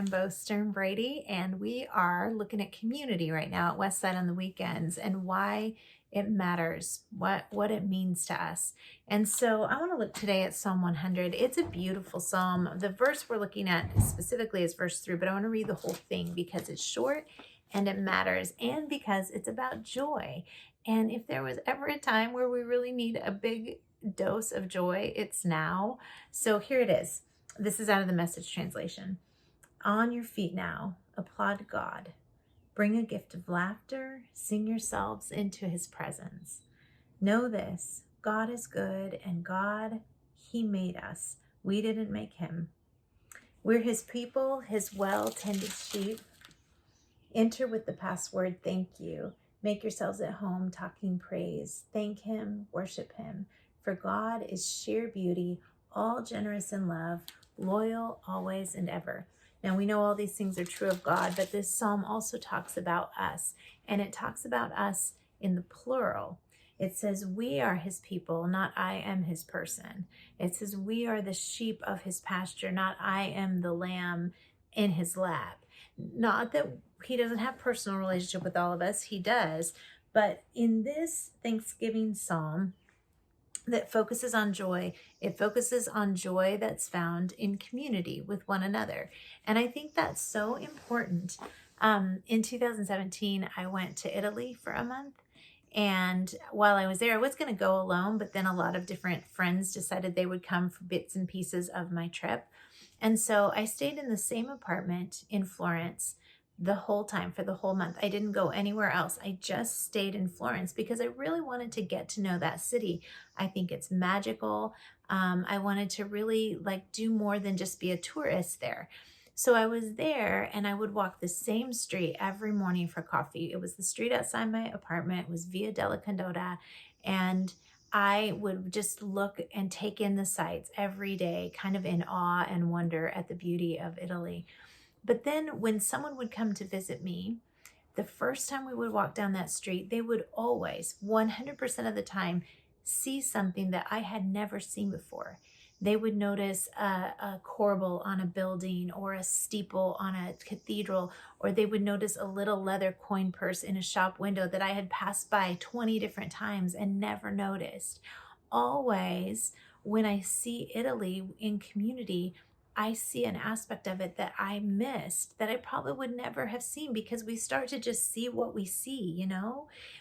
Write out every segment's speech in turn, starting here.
I'm Bo Stern Brady, and we are looking at community right now at Westside on the weekends and why it matters, what it means to us. And so I want to look today at Psalm 100. It's a beautiful psalm. The verse we're looking at specifically is verse 3, but I want to read the whole thing because it's short and it matters, and because it's about joy. And if there was ever a time where we really need a big dose of joy, it's now. So here it is. This is out of the Message translation. On your feet now, applaud God. Bring a gift of laughter. Sing yourselves into his presence. Know this, God is good, and God, he made us. We didn't make him. We're his people, his well-tended sheep. Enter with the password, thank you. Make yourselves at home talking praise. Thank him, worship him. For God is sheer beauty, all generous in love, loyal always and ever. Now we know all these things are true of God, but this psalm also talks about us, and it talks about us in the plural. It says we are his people, not I am his person. It says we are the sheep of his pasture, not I am the lamb in his lap. Not that he doesn't have personal relationship with all of us, he does. But in this Thanksgiving psalm that focuses on joy, it focuses on joy that's found in community with one another. And I think that's so important. In 2017, I went to Italy for a month. And while I was there, I was going to go alone, but then a lot of different friends decided they would come for bits and pieces of my trip. And so I stayed in the same apartment in Florence the whole time for the whole month. I didn't go anywhere else. I just stayed in Florence because I really wanted to get to know that city. I think it's magical. I wanted to really do more than just be a tourist there. So I was there, and I would walk the same street every morning for coffee. It was the street outside my apartment. It was Via della Condotta. And I would just look and take in the sights every day, kind of in awe and wonder at the beauty of Italy. But then when someone would come to visit me, the first time we would walk down that street, they would always, 100% of the time, see something that I had never seen before. They would notice a corbel on a building, or a steeple on a cathedral, or they would notice a little leather coin purse in a shop window that I had passed by 20 different times and never noticed. Always, when I see Italy in community, I see an aspect of it that I missed, that I probably would never have seen, because we start to just see what we see,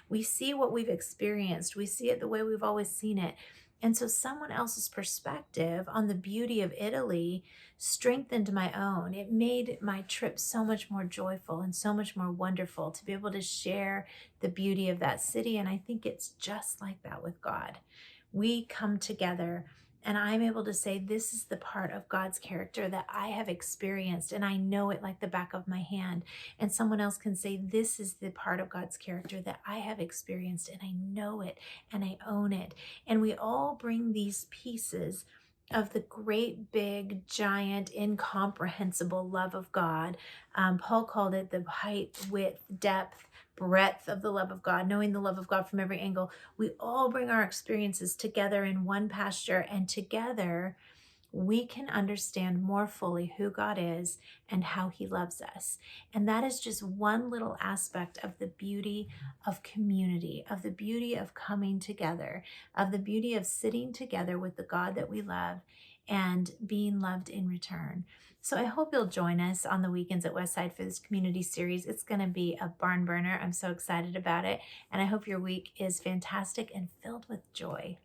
We see what we've experienced. We see it the way we've always seen it. And so someone else's perspective on the beauty of Italy strengthened my own. It made my trip so much more joyful and so much more wonderful to be able to share the beauty of that city. And I think it's just like that with God. We come together, and I'm able to say, this is the part of God's character that I have experienced, and I know it like the back of my hand. And someone else can say, this is the part of God's character that I have experienced, and I know it, and I own it. And we all bring these pieces of the great, big, giant, incomprehensible love of God. Paul called it the height, width, depth, breadth of the love of God, knowing the love of God from every angle. We all bring our experiences together in one pasture, and together we can understand more fully who God is and how he loves us. And that is just one little aspect of the beauty of community, of the beauty of coming together, of the beauty of sitting together with the God that we love and being loved in return. So I hope you'll join us on the weekends at Westside for this community series. It's going to be a barn burner. I'm so excited about it. And I hope your week is fantastic and filled with joy.